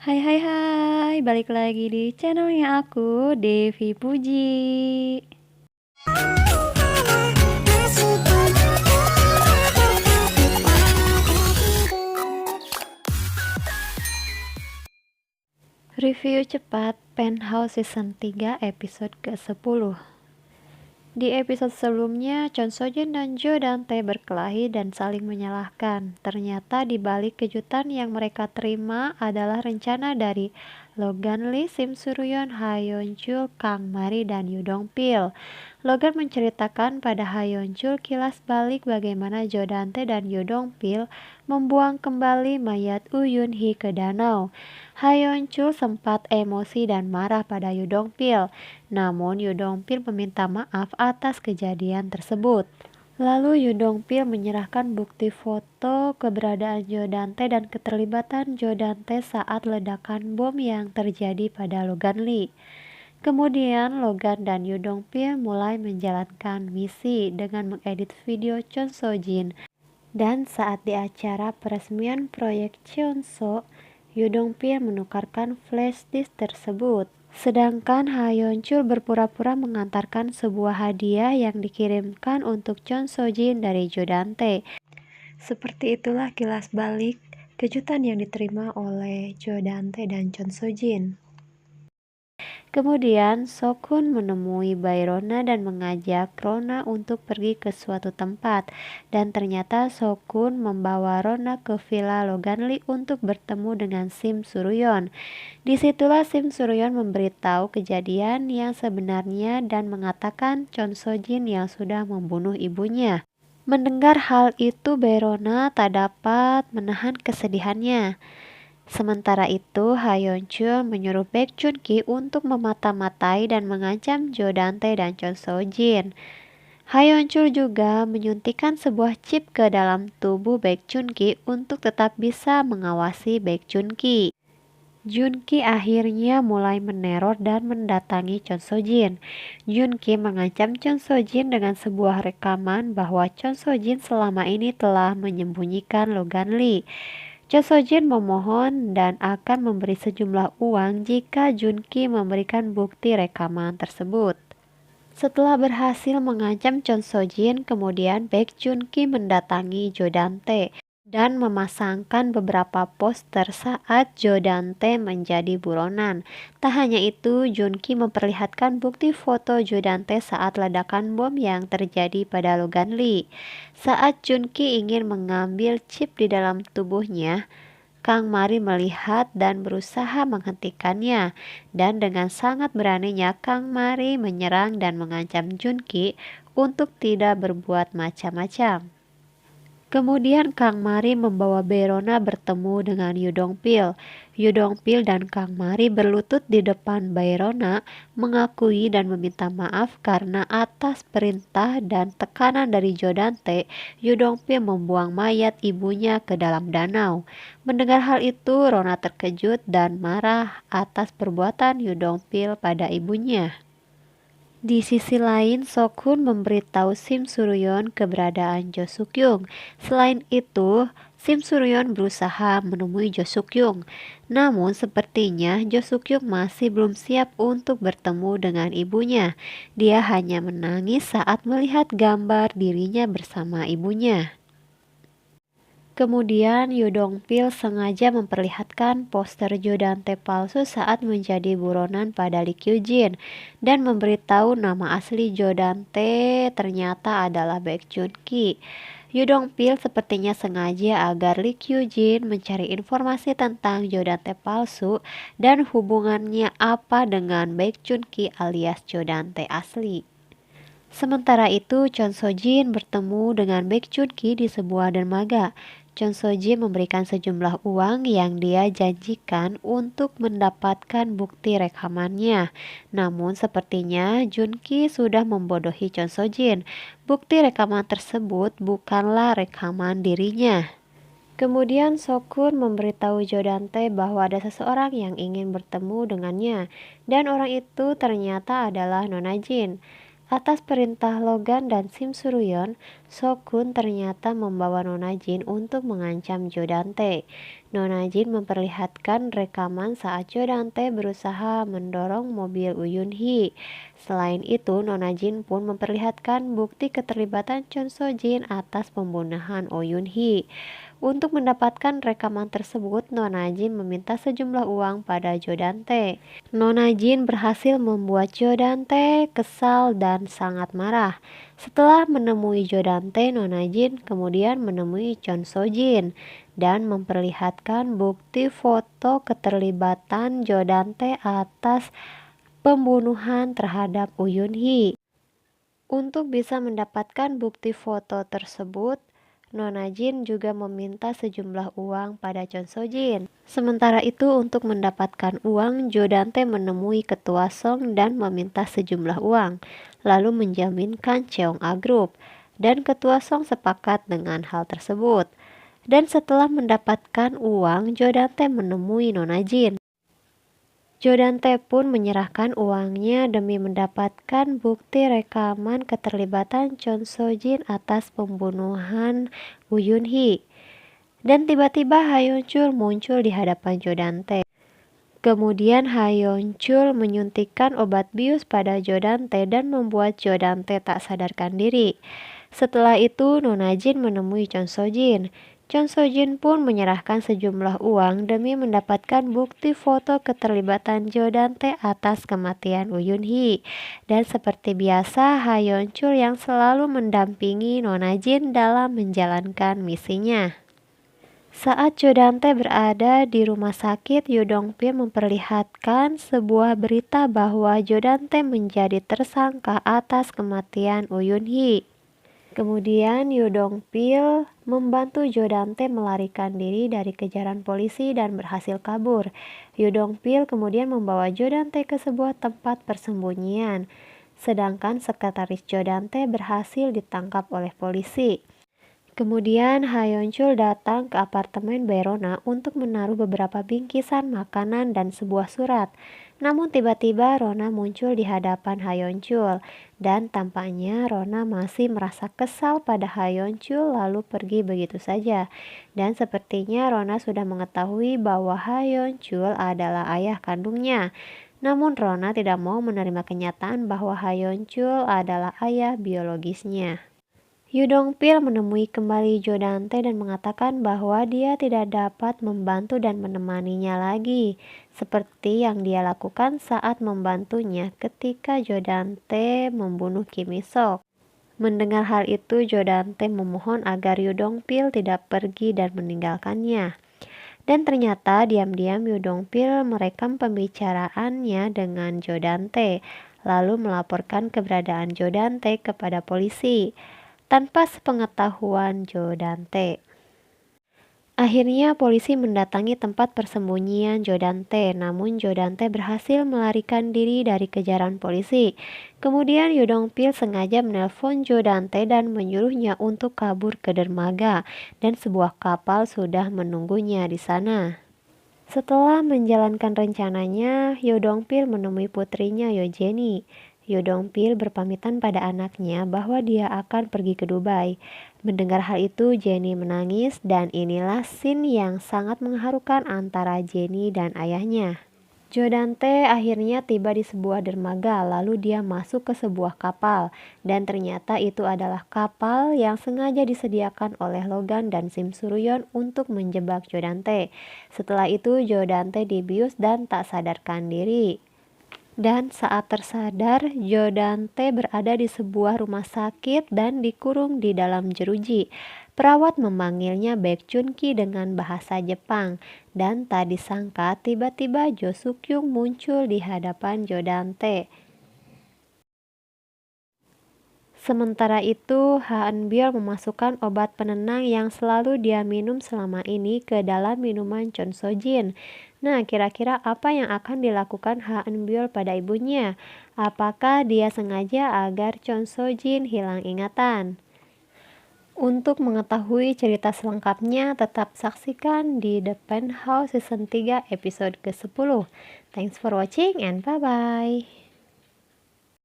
Hai hai hai, balik lagi di channelnya aku, Devi Puji. Review cepat Penthouse Season 3 episode ke-10. Di episode sebelumnya, Chon Sojin dan Jo Dante berkelahi dan saling menyalahkan. Ternyata di balik kejutan yang mereka terima adalah rencana dari Logan Lee, Sim Suryon, Ha Yeon Chul, Kang Mari, dan Yoo Dong Pil. Logan menceritakan pada Ha Yeon Chul kilas balik bagaimana Jo Dante dan Yoo Dong Pil membuang kembali mayat Woo Yun Hee ke danau. Ha Yeon Chul sempat emosi dan marah pada Yoo Dong Pil. Namun Yoo Dong Pil meminta maaf atas kejadian tersebut. Lalu Yoo Dong Pil menyerahkan bukti foto keberadaan Jo Dante dan keterlibatan Jo Dante saat ledakan bom yang terjadi pada Logan Lee. Kemudian Logan dan Yoo Dong Pil mulai menjalankan misi dengan mengedit video Chon So Jin. Dan saat di acara peresmian proyek Cheonso, Yoo Dong Pil menukarkan flash disk tersebut. Sedangkan Ha Yeon Chul berpura-pura mengantarkan sebuah hadiah yang dikirimkan untuk Chon So Jin dari Jo Dante. Seperti itulah kilas balik kejutan yang diterima oleh Jo Dante dan Chon So Jin. Kemudian Sokun menemui Bayrona dan mengajak Rona untuk pergi ke suatu tempat. Dan ternyata Sokun membawa Rona ke villa Logan Lee untuk bertemu dengan Sim Suryon. Disitulah Sim Suryon memberitahu kejadian yang sebenarnya dan mengatakan Chon So Jin yang sudah membunuh ibunya. Mendengar hal itu Bayrona tak dapat menahan kesedihannya. Sementara itu, Ha Yeon Chul menyuruh Baek Jun Ki untuk memata-matai dan mengancam Jo Dante dan Chon So Jin. Ha Yeon Chul juga menyuntikkan sebuah chip ke dalam tubuh Baek Jun Ki untuk tetap bisa mengawasi Baek Jun Ki. Jun Ki akhirnya mulai meneror dan mendatangi Chon So Jin. Jun Ki mengancam Chon So Jin dengan sebuah rekaman bahwa Chon So Jin selama ini telah menyembunyikan Logan Lee. Chon So Jin memohon dan akan memberi sejumlah uang jika Jun Ki memberikan bukti rekaman tersebut. Setelah berhasil mengancam Chon So Jin, kemudian Baek Jun Ki mendatangi Jo Dante dan memasangkan beberapa poster saat Jo Dante menjadi buronan. Tak hanya itu, Jun Ki memperlihatkan bukti foto Jo Dante saat ledakan bom yang terjadi pada Logan Lee. Saat Jun Ki ingin mengambil chip di dalam tubuhnya, Kang Mari melihat dan berusaha menghentikannya, dan dengan sangat beraninya Kang Mari menyerang dan mengancam Jun Ki untuk tidak berbuat macam-macam. Kemudian Kang Mari membawa Bayrona bertemu dengan Yoo Dong Pil. Yoo Dong Pil dan Kang Mari berlutut di depan Bayrona, mengakui dan meminta maaf karena atas perintah dan tekanan dari Jo Dante, Yoo Dong Pil membuang mayat ibunya ke dalam danau. Mendengar hal itu, Rona terkejut dan marah atas perbuatan Yoo Dong Pil pada ibunya. Di sisi lain, Sokun memberitahu Sim Suryon keberadaan Jo Suk Yung. Selain itu, Sim Suryon berusaha menemui Jo Suk Yung. Namun sepertinya Jo Suk Yung masih belum siap untuk bertemu dengan ibunya. Dia hanya menangis saat melihat gambar dirinya bersama ibunya. Kemudian Yoo Dong Pil sengaja memperlihatkan poster Jo Dante palsu saat menjadi buronan pada Lee Kyu Jin dan memberitahu nama asli Jo Dante ternyata adalah Baek Jun Ki. Yoo Dong Pil sepertinya sengaja agar Lee Kyu Jin mencari informasi tentang Jo Dante palsu dan hubungannya apa dengan Baek Jun Ki alias Jo Dante asli. Sementara itu, Chon So Jin bertemu dengan Baek Jun Ki di sebuah dermaga. Chon So Jin memberikan sejumlah uang yang dia janjikan untuk mendapatkan bukti rekamannya. Namun sepertinya Jun Ki sudah membodohi Chon So Jin. Bukti rekaman tersebut bukanlah rekaman dirinya. Kemudian Sokun memberitahu Jo Dante bahwa ada seseorang yang ingin bertemu dengannya, dan orang itu ternyata adalah Nona Jin. Atas perintah Logan dan Sim Suryon, Sokun ternyata membawa Nona Jin untuk mengancam Jodante. Nona Jin memperlihatkan rekaman saat Jodante berusaha mendorong mobil Uyun Hee. Selain itu, Nona Jin pun memperlihatkan bukti keterlibatan Chon So Jin atas pembunuhan Uyun Hee. Untuk mendapatkan rekaman tersebut, Nona Jin meminta sejumlah uang pada Jodante. Nona Jin berhasil membuat Jodante kesal dan sangat marah. Setelah menemui Jodante, Nona Jin kemudian menemui Chon So Jin dan memperlihatkan bukti foto keterlibatan Jodante atas pembunuhan terhadap Uyun Hee. Untuk bisa mendapatkan bukti foto tersebut, Nona Jin juga meminta sejumlah uang pada Chon So Jin. Sementara itu, untuk mendapatkan uang, Jodante menemui Ketua Song dan meminta sejumlah uang, lalu menjaminkan Cheong A Group, dan Ketua Song sepakat dengan hal tersebut. Dan setelah mendapatkan uang, Jodante menemui Nona Jin. Jodante pun menyerahkan uangnya demi mendapatkan bukti rekaman keterlibatan Chon So Jin atas pembunuhan Uyun Hee. Dan tiba-tiba Hayon Chul muncul di hadapan Jodante. Kemudian Hayon Chul menyuntikkan obat bius pada Jodante dan membuat Jodante tak sadarkan diri. Setelah itu, Nona Jin menemui Chon So Jin. Chon So Jin pun menyerahkan sejumlah uang demi mendapatkan bukti foto keterlibatan Jodante atas kematian Uyun Hee. Dan seperti biasa, Hayon Chul yang selalu mendampingi Nona Jin dalam menjalankan misinya. Saat Jodante berada di rumah sakit, Yoo Dong Pil memperlihatkan sebuah berita bahwa Jodante menjadi tersangka atas kematian Uyun Hee. Kemudian Yoo Dong Pil membantu Jodante melarikan diri dari kejaran polisi dan berhasil kabur. Yoo Dong Pil kemudian membawa Jodante ke sebuah tempat persembunyian, sedangkan sekretaris Jodante berhasil ditangkap oleh polisi. Kemudian Hayon Chul datang ke apartemen Bayrona untuk menaruh beberapa bingkisan makanan dan sebuah surat. Namun tiba-tiba Rona muncul di hadapan Hayon Chul dan tampaknya Rona masih merasa kesal pada Hayon Chul lalu pergi begitu saja. Dan sepertinya Rona sudah mengetahui bahwa Hayon Chul adalah ayah kandungnya. Namun Rona tidak mau menerima kenyataan bahwa Hayon Chul adalah ayah biologisnya. Yoo Dong Pil menemui kembali Jodante dan mengatakan bahwa dia tidak dapat membantu dan menemaninya lagi, seperti yang dia lakukan saat membantunya ketika Jodante membunuh Kim Il Suk. Mendengar hal itu, Jodante memohon agar Yoo Dong Pil tidak pergi dan meninggalkannya. Dan ternyata diam-diam Yoo Dong Pil merekam pembicaraannya dengan Jodante, lalu melaporkan keberadaan Jodante kepada polisi tanpa sepengetahuan Jodante. Akhirnya polisi mendatangi tempat persembunyian Jodante, namun Jodante berhasil melarikan diri dari kejaran polisi. Kemudian Yoo Dong Pil sengaja menelpon Jodante dan menyuruhnya untuk kabur ke dermaga, dan sebuah kapal sudah menunggunya di sana. Setelah menjalankan rencananya, Yoo Dong Pil menemui putrinya Yoo Jenny. Yoo Dong Pil berpamitan pada anaknya bahwa dia akan pergi ke Dubai. Mendengar hal itu, Jenny menangis dan inilah scene yang sangat mengharukan antara Jenny dan ayahnya. Jodante akhirnya tiba di sebuah dermaga, lalu dia masuk ke sebuah kapal, dan ternyata itu adalah kapal yang sengaja disediakan oleh Logan dan Sim Suryon untuk menjebak Jodante. Setelah itu Jodante dibius dan tak sadarkan diri. Dan saat tersadar, Jodante berada di sebuah rumah sakit dan dikurung di dalam jeruji. Perawat memanggilnya Baek Chun Ki dengan bahasa Jepang, dan tak disangka tiba-tiba Jo Suk Yung muncul di hadapan Jodante. Sementara itu, Ha Eun Byeol memasukkan obat penenang yang selalu dia minum selama ini ke dalam minuman Chon So Jin. Nah, kira-kira apa yang akan dilakukan Ha Eun Byeol pada ibunya? Apakah dia sengaja agar Chon So Jin hilang ingatan? Untuk mengetahui cerita selengkapnya, tetap saksikan di The Penthouse Season 3 episode ke-10. Thanks for watching and bye-bye.